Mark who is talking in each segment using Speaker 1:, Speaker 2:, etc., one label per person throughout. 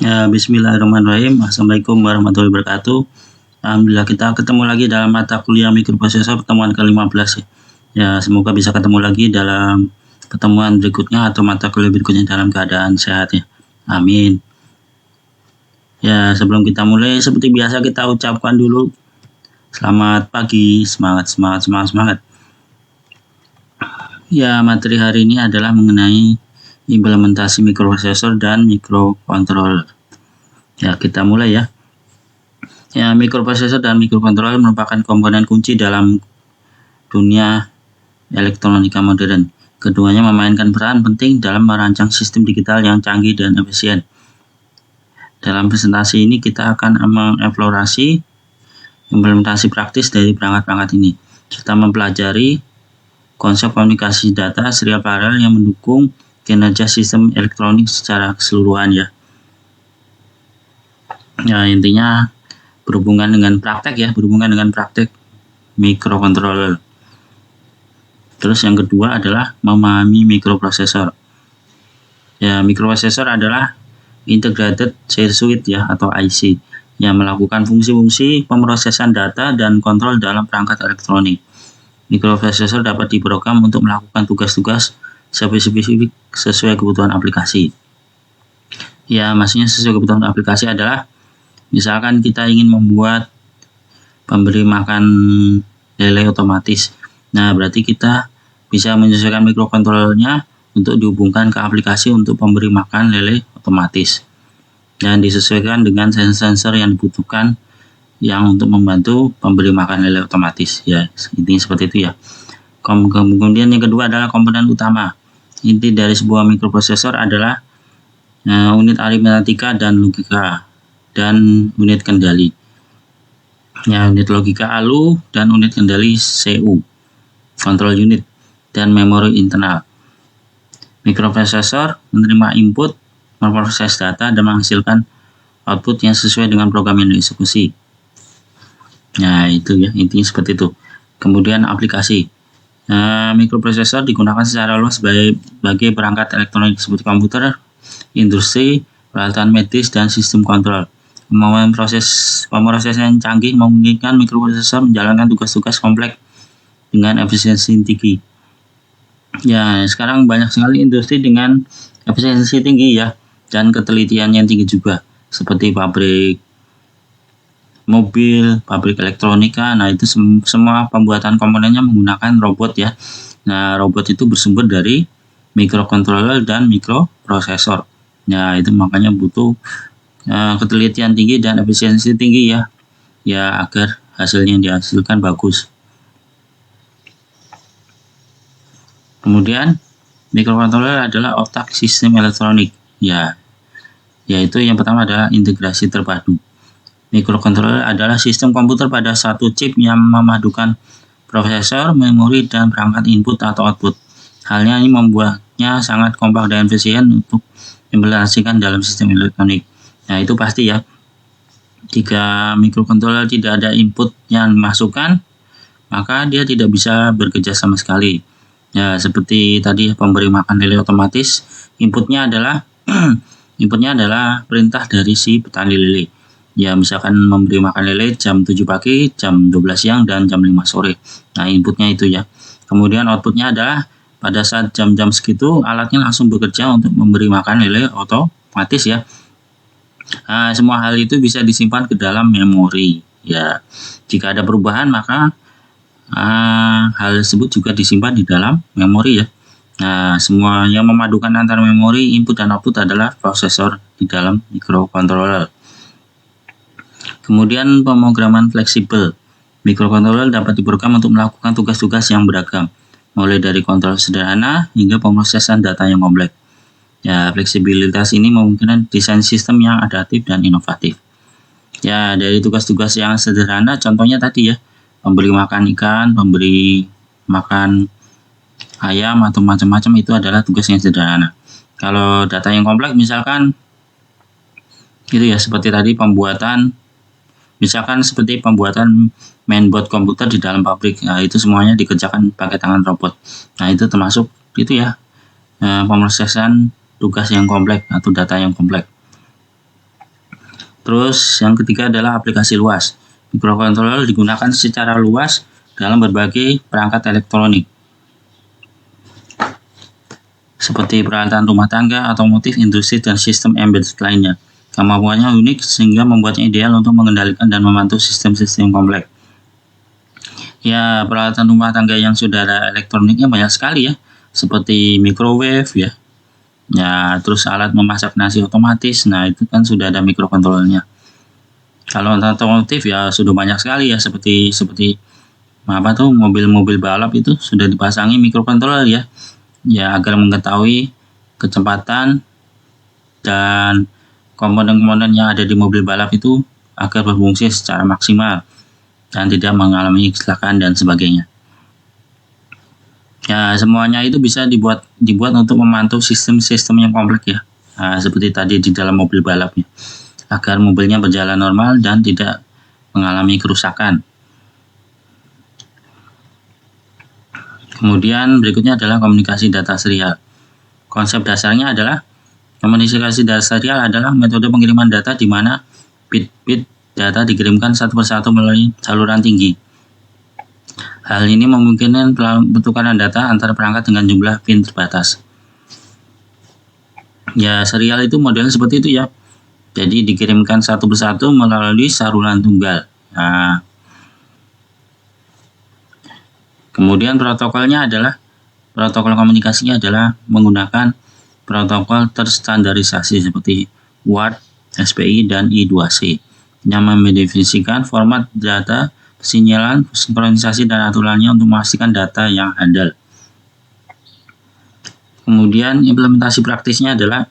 Speaker 1: Ya, bismillahirrahmanirrahim. Assalamualaikum warahmatullahi wabarakatuh. Alhamdulillah kita ketemu lagi dalam mata kuliah mikroprosesor pertemuan ke-15 ya. Ya, semoga bisa ketemu lagi dalam pertemuan berikutnya atau mata kuliah berikutnya dalam keadaan sehat ya. Amin. Ya, sebelum kita mulai seperti biasa kita ucapkan dulu selamat pagi, semangat. Ya, materi hari ini adalah mengenai implementasi mikroprosesor dan mikrokontroller. Ya, kita mulai ya. Ya, mikroprosesor dan mikrokontroller merupakan komponen kunci dalam dunia elektronika modern. Keduanya memainkan peran penting dalam merancang sistem digital yang canggih dan efisien. Dalam presentasi ini kita akan mengeksplorasi implementasi praktis dari perangkat-perangkat ini. Kita mempelajari konsep komunikasi data serial paralel yang mendukung kinerja sistem elektronik secara keseluruhan ya. Ya, intinya berhubungan dengan praktek mikrokontroller. Terus yang kedua adalah memahami mikroprosesor. Ya, mikroprosesor adalah integrated circuit ya atau IC yang melakukan fungsi-fungsi pemrosesan data dan kontrol dalam perangkat elektronik. Mikroprosesor dapat diprogram untuk melakukan tugas-tugas spesifik sesuai kebutuhan aplikasi. Ya, maksudnya sesuai kebutuhan aplikasi adalah misalkan kita ingin membuat pemberi makan lele otomatis. Nah, berarti kita bisa menyesuaikan mikrokontrolernya untuk dihubungkan ke aplikasi untuk pemberi makan lele otomatis. Dan disesuaikan dengan sensor-sensor yang dibutuhkan yang untuk membantu pemberi makan lele otomatis. Ya, intinya seperti itu ya. Kemudian yang kedua adalah komponen utama. Inti dari sebuah mikroprosesor adalah unit aritmatika dan logika dan unit kendali. Ya, unit logika ALU dan unit kendali CU, control unit, dan memori internal. Mikroprosesor menerima input, memproses data, dan menghasilkan output yang sesuai dengan program yang dieksekusi. Nah, itu ya, intinya seperti itu. Kemudian aplikasi. Mikroprosesor digunakan secara luas sebagai perangkat elektronik seperti komputer, industri, peralatan medis, dan sistem kontrol. Kemampuan pemrosesan canggih memungkinkan mikroprosesor menjalankan tugas-tugas kompleks dengan efisiensi tinggi. Ya, sekarang banyak sekali industri dengan efisiensi tinggi ya, dan ketelitian yang tinggi juga, seperti pabrik mobil, pabrik elektronika. Nah, itu semua pembuatan komponennya menggunakan robot ya. Nah, robot itu bersumber dari mikrokontroller dan mikroprosesor. Nah, itu makanya butuh ketelitian tinggi dan efisiensi tinggi ya, agar hasilnya yang dihasilkan bagus. Kemudian mikrokontroller adalah otak sistem elektronik ya, yaitu yang pertama adalah integrasi terpadu. Mikrokontroller adalah sistem komputer pada satu chip yang memadukan prosesor, memori, dan perangkat input atau output. Halnya ini membuatnya sangat kompak dan efisien untuk implementasikan dalam sistem elektronik. Nah, itu pasti ya. Jika mikrokontroller tidak ada input yang dimasukkan, maka dia tidak bisa bekerja sama sekali. Ya, seperti tadi pemberi makan lele otomatis, inputnya adalah perintah dari si petani lele. Ya, misalkan memberi makan lele jam 7 pagi, jam 12 siang, dan jam 5 sore. Nah, inputnya itu ya. Kemudian outputnya adalah pada saat jam-jam segitu alatnya langsung bekerja untuk memberi makan lele otomatis ya. Nah, semua hal itu bisa disimpan ke dalam memori ya. Jika ada perubahan maka hal tersebut juga disimpan di dalam memori ya. Nah, semua yang memadukan antara memori, input, dan output adalah prosesor di dalam mikrokontroller. Kemudian pemrograman fleksibel. Mikrokontroller dapat diprogram untuk melakukan tugas-tugas yang beragam, mulai dari kontrol sederhana hingga pemrosesan data yang kompleks. Ya, fleksibilitas ini memungkinkan desain sistem yang adaptif dan inovatif. Ya, dari tugas-tugas yang sederhana, contohnya tadi ya, memberi makan ikan, memberi makan ayam atau macam-macam, itu adalah tugas yang sederhana. Kalau data yang kompleks misalkan itu ya seperti tadi seperti pembuatan mainboard komputer di dalam pabrik. Nah, itu semuanya dikerjakan pakai tangan robot. Nah, itu termasuk itu ya, pemrosesan tugas yang kompleks atau data yang kompleks. Terus yang ketiga adalah aplikasi luas. Microcontroller digunakan secara luas dalam berbagai perangkat elektronik seperti peralatan rumah tangga, otomotif, industri, dan sistem embedded lainnya. Kemampuannya unik sehingga membuatnya ideal untuk mengendalikan dan memantau sistem-sistem kompleks. Ya, peralatan rumah tangga yang sudah ada elektroniknya banyak sekali ya, seperti microwave ya. Ya, terus alat memasak nasi otomatis. Nah, itu kan sudah ada microcontrollernya. Kalau otomotif ya sudah banyak sekali ya, seperti apa tuh mobil-mobil balap itu sudah dipasangi microcontroller ya. Ya, agar mengetahui kecepatan dan komponen-komponen yang ada di mobil balap itu agar berfungsi secara maksimal dan tidak mengalami kecelakaan dan sebagainya. Ya, semuanya itu bisa dibuat untuk memantau sistem-sistem yang kompleks ya. Nah, seperti tadi di dalam mobil balap ya, agar mobilnya berjalan normal dan tidak mengalami kerusakan. Kemudian berikutnya adalah komunikasi data serial. Konsep dasarnya adalah komunikasi data serial adalah metode pengiriman data di mana bit-bit data dikirimkan satu persatu melalui saluran tinggi. Hal ini memungkinkan pertukaran data antar perangkat dengan jumlah pin terbatas. Ya, serial itu modelnya seperti itu ya. Jadi dikirimkan satu persatu melalui saluran tunggal. Nah, kemudian protokol komunikasinya adalah menggunakan protokol terstandarisasi seperti WART, SPI, dan I2C yang mendefinisikan format data, sinyalan, sinkronisasi, dan aturannya untuk memastikan data yang handal. Kemudian implementasi praktisnya adalah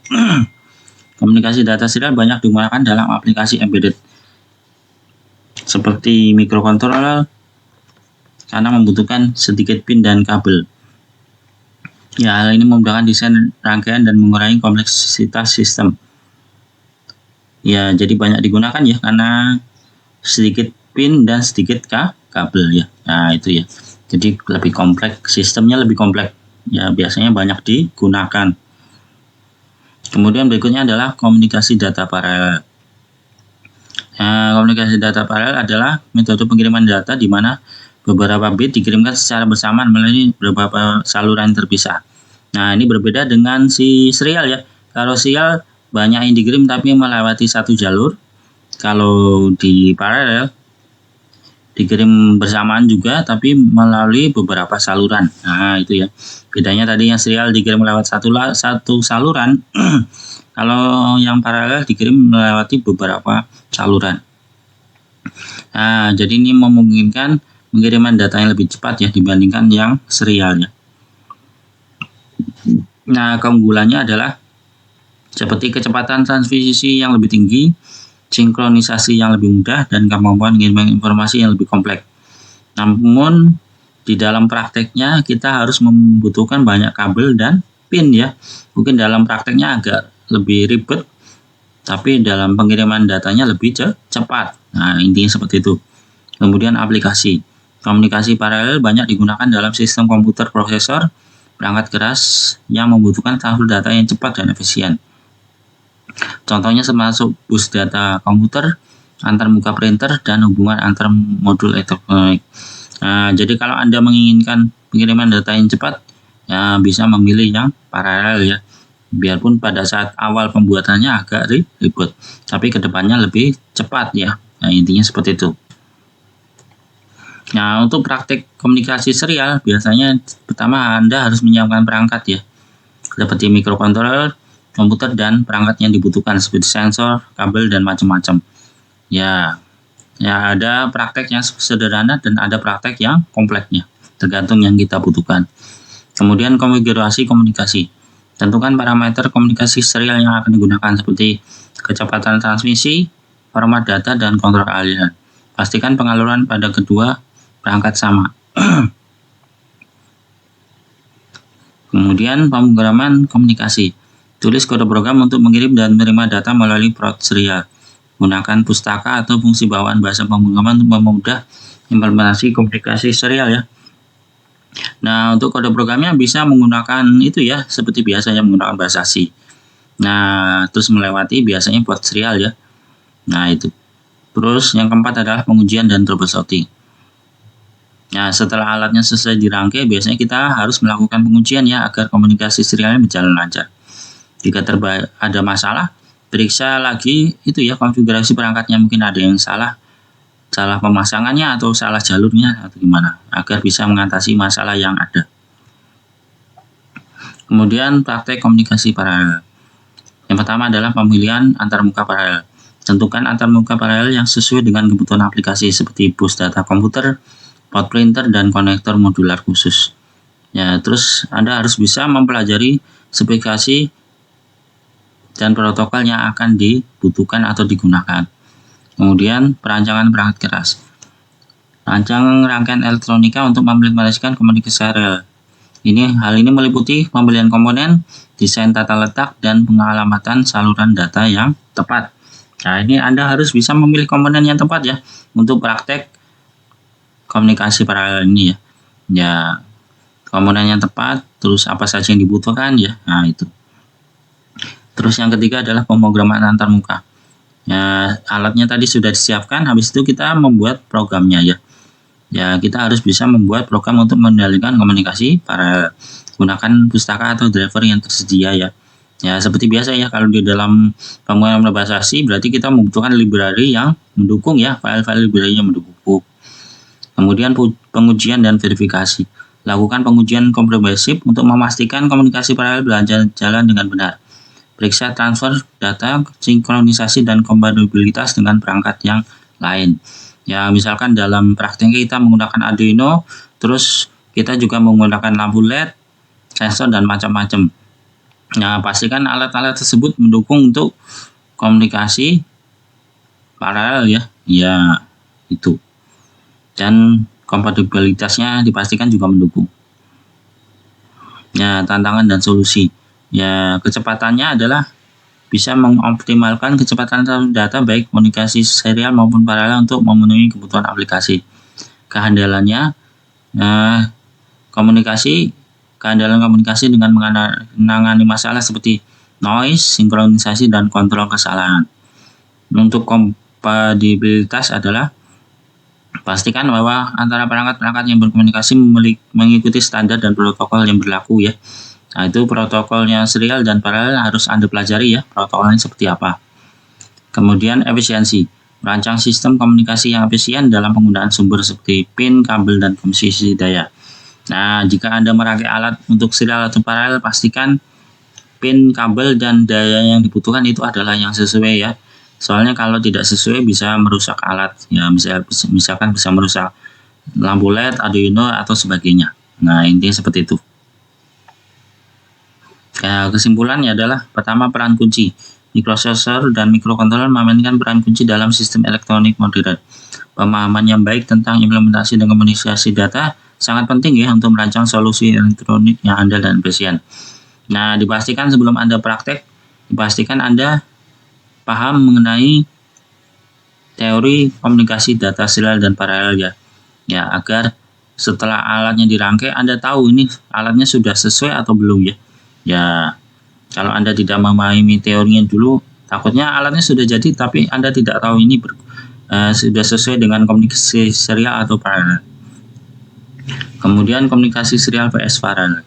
Speaker 1: komunikasi data serial banyak digunakan dalam aplikasi embedded seperti microcontroller karena membutuhkan sedikit pin dan kabel. Ya, hal ini memudahkan desain rangkaian dan mengurangi kompleksitas sistem. Ya, jadi banyak digunakan ya karena sedikit pin dan sedikit kabel ya. Nah, itu ya. Jadi lebih kompleks, sistemnya lebih kompleks. Ya, biasanya banyak digunakan. Kemudian berikutnya adalah komunikasi data paralel. Nah, komunikasi data paralel adalah metode pengiriman data di mana beberapa bit dikirimkan secara bersamaan melalui beberapa saluran terpisah. Nah, ini berbeda dengan si serial ya. Kalau serial banyak yang dikirim tapi melewati satu jalur. Kalau di paralel dikirim bersamaan juga tapi melalui beberapa saluran. Nah, itu ya. Bedanya tadi yang serial dikirim lewat satu saluran. Kalau yang paralel dikirim melewati beberapa saluran. Nah, jadi ini memungkinkan pengiriman data yang lebih cepat ya dibandingkan yang serialnya. Nah, keunggulannya adalah seperti kecepatan transmisi yang lebih tinggi, sinkronisasi yang lebih mudah, dan kemampuan mengirim informasi yang lebih kompleks. Namun, di dalam prakteknya kita harus membutuhkan banyak kabel dan pin ya. Mungkin dalam prakteknya agak lebih ribet, tapi dalam pengiriman datanya lebih cepat. Nah, intinya seperti itu. Kemudian aplikasi. Komunikasi paralel banyak digunakan dalam sistem komputer prosesor, perangkat keras yang membutuhkan transfer data yang cepat dan efisien. Contohnya termasuk bus data komputer, antar muka printer, dan hubungan antar modul elektronik. Nah, jadi kalau Anda menginginkan pengiriman data yang cepat, ya bisa memilih yang paralel ya. Biarpun pada saat awal pembuatannya agak ribet, tapi kedepannya lebih cepat ya. Nah, intinya seperti itu. Nah, untuk praktik komunikasi serial, biasanya pertama Anda harus menyiapkan perangkat ya, seperti microcontroller, komputer, dan perangkat yang dibutuhkan seperti sensor, kabel, dan macam-macam. Ya ada praktek yang sederhana dan ada praktek yang kompleksnya, tergantung yang kita butuhkan. Kemudian konfigurasi komunikasi. Tentukan parameter komunikasi serial yang akan digunakan seperti kecepatan transmisi, format data, dan kontrol aliran. Pastikan pengaluran pada kedua perangkat sama. Kemudian pemrograman komunikasi. Tulis kode program untuk mengirim dan menerima data melalui proses serial. Gunakan pustaka atau fungsi bawaan bahasa pemrograman untuk mempermudah implementasi komunikasi serial ya. Nah, untuk kode programnya bisa menggunakan itu ya, seperti biasanya menggunakan bahasa C. Nah, terus melewati biasanya port serial ya. Nah, itu. Terus yang keempat adalah pengujian dan troubleshooting. Nah, setelah alatnya selesai dirangkai, biasanya kita harus melakukan pengujian ya agar komunikasi serialnya berjalan lancar. Jika ada masalah, periksa lagi itu ya konfigurasi perangkatnya, mungkin ada yang salah pemasangannya atau salah jalurnya atau gimana, agar bisa mengatasi masalah yang ada. Kemudian praktek komunikasi paralel. Yang pertama adalah pemilihan antarmuka paralel. Tentukan antarmuka paralel yang sesuai dengan kebutuhan aplikasi seperti bus data komputer, port printer, dan konektor modular khusus. Ya, terus Anda harus bisa mempelajari spesifikasi dan protokol yang akan dibutuhkan atau digunakan. Kemudian perancangan perangkat keras. Rancang rangkaian elektronika untuk mengimplementasikan komunikasi serial. Hal ini meliputi pembelian komponen, desain tata letak, dan pengalamatan saluran data yang tepat. Nah, ini Anda harus bisa memilih komponen yang tepat ya untuk praktek komunikasi paralel ini ya. Ya, komponen yang tepat, terus apa saja yang dibutuhkan ya. Nah, itu. Terus yang ketiga adalah pemrograman antarmuka. Ya, alatnya tadi sudah disiapkan, habis itu kita membuat programnya ya. Ya, kita harus bisa membuat program untuk mengendalikan komunikasi paralel. Gunakan pustaka atau driver yang tersedia ya. Ya, seperti biasa ya, kalau di dalam pemrograman bahasa C berarti kita membutuhkan library yang mendukung ya, file-file library yang mendukung. Kemudian pengujian dan verifikasi. Lakukan pengujian komprehensif untuk memastikan komunikasi paralel berjalan dengan benar. Periksa transfer data, sinkronisasi, dan kompatibilitas dengan perangkat yang lain. Ya, misalkan dalam prakteknya kita menggunakan Arduino, terus kita juga menggunakan lampu LED, sensor, dan macam-macam. Nah, pastikan alat-alat tersebut mendukung untuk komunikasi paralel ya. Ya, itu. Dan kompatibilitasnya dipastikan juga mendukung. Ya, tantangan dan solusi. Ya, kecepatannya adalah bisa mengoptimalkan kecepatan data baik komunikasi serial maupun paralel untuk memenuhi kebutuhan aplikasi. Kehandalannya, kehandalan komunikasi dengan menangani masalah seperti noise, sinkronisasi, dan kontrol kesalahan. Untuk kompatibilitas adalah pastikan bahwa antara perangkat-perangkat yang berkomunikasi mengikuti standar dan protokol yang berlaku ya. Nah, itu protokolnya serial dan paralel harus Anda pelajari ya, protokolnya seperti apa. Kemudian efisiensi. Merancang sistem komunikasi yang efisien dalam penggunaan sumber seperti pin, kabel, dan komposisi daya. Nah, jika Anda merangkai alat untuk serial atau paralel, pastikan pin, kabel, dan daya yang dibutuhkan itu adalah yang sesuai ya. Soalnya kalau tidak sesuai bisa merusak alat ya, misalkan bisa merusak lampu LED, Arduino, atau sebagainya. Nah, intinya seperti itu. Ya, kesimpulannya adalah pertama, peran kunci. Microprosesor dan microcontroller memainkan peran kunci dalam sistem elektronik modern. Pemahaman yang baik tentang implementasi dan komunikasi data sangat penting ya untuk merancang solusi elektronik yang andal dan efisien. Nah, dipastikan sebelum Anda praktek, dipastikan Anda paham mengenai teori komunikasi data serial dan paralel ya. Ya, agar setelah alatnya dirangkai Anda tahu ini alatnya sudah sesuai atau belum ya. Ya, kalau Anda tidak memahami teorinya dulu, takutnya alatnya sudah jadi tapi Anda tidak tahu ini sudah sesuai dengan komunikasi serial atau paralel. Kemudian komunikasi serial vs paralel.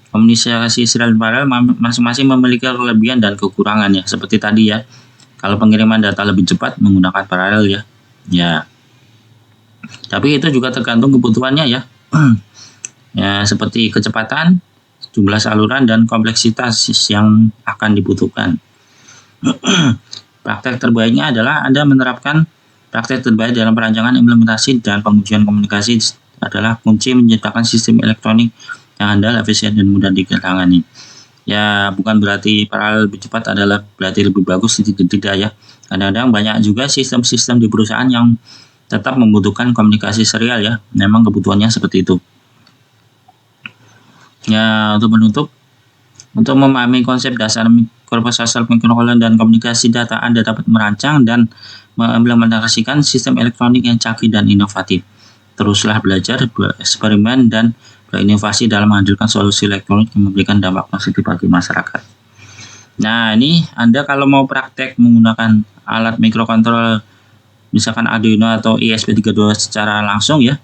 Speaker 1: Komunikasi serial dan paralel masing-masing memiliki kelebihan dan kekurangan ya, seperti tadi ya. Kalau pengiriman data lebih cepat menggunakan paralel ya. Ya. Tapi itu juga tergantung kebutuhannya ya. Ya, seperti kecepatan, jumlah saluran, dan kompleksitas yang akan dibutuhkan. Praktek terbaiknya adalah Anda menerapkan praktek terbaik dalam perancangan, implementasi, dan pengujian komunikasi adalah kunci menciptakan sistem elektronik yang handal, efisien, dan mudah ditangani. Ya, bukan berarti paralel lebih cepat adalah berarti lebih bagus, tidak ya. Kadang-kadang banyak juga sistem-sistem di perusahaan yang tetap membutuhkan komunikasi serial ya. Memang kebutuhannya seperti itu. Ya, untuk menutup, untuk memahami konsep dasar microprosesor, microcontroller, dan komunikasi data, Anda dapat merancang dan mengimplementasikan sistem elektronik yang canggih dan inovatif. Teruslah belajar, bereksperimen, dan berinovasi dalam menghadirkan solusi elektronik yang memberikan dampak positif bagi masyarakat. Nah, ini Anda kalau mau praktek menggunakan alat microcontroller misalkan Arduino atau ESP32 secara langsung ya,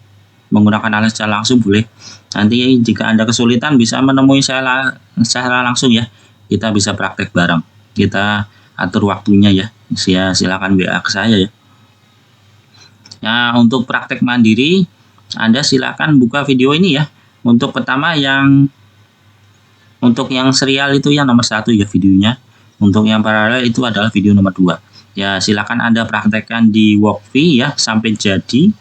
Speaker 1: menggunakan alat secara langsung boleh. Nanti jika Anda kesulitan bisa menemui saya secara langsung ya. Kita bisa praktek bareng. Kita atur waktunya ya. Silakan WA ke saya ya. Nah, untuk praktek mandiri Anda silakan buka video ini ya. Untuk pertama untuk yang serial itu yang nomor 1 ya videonya. Untuk yang paralel itu adalah video nomor 2. Ya, silakan Anda praktekkan di Workfree ya sampai jadi.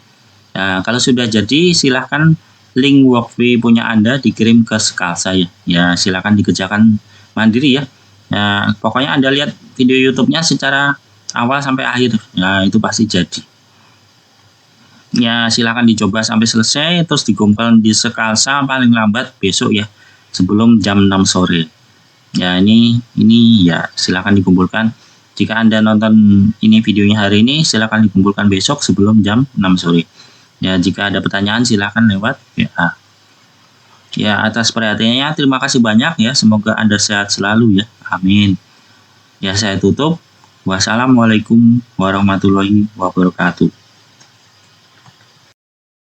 Speaker 1: Nah, kalau sudah jadi silahkan link Workfree punya Anda dikirim ke Skalsa ya. Ya, silakan dikerjakan mandiri ya. Nah, pokoknya Anda lihat video YouTube-nya secara awal sampai akhir. Nah, itu pasti jadi. Ya, silakan dicoba sampai selesai terus dikumpulkan di Skalsa paling lambat besok ya. Sebelum jam 6 sore. Ya, ini ya silakan dikumpulkan. Jika Anda nonton ini videonya hari ini, silakan dikumpulkan besok sebelum jam 6 sore. Ya, jika ada pertanyaan silakan lewat WA. Ya, atas perhatiannya terima kasih banyak ya. Semoga Anda sehat selalu ya. Amin. Ya, saya tutup. Wassalamualaikum warahmatullahi wabarakatuh.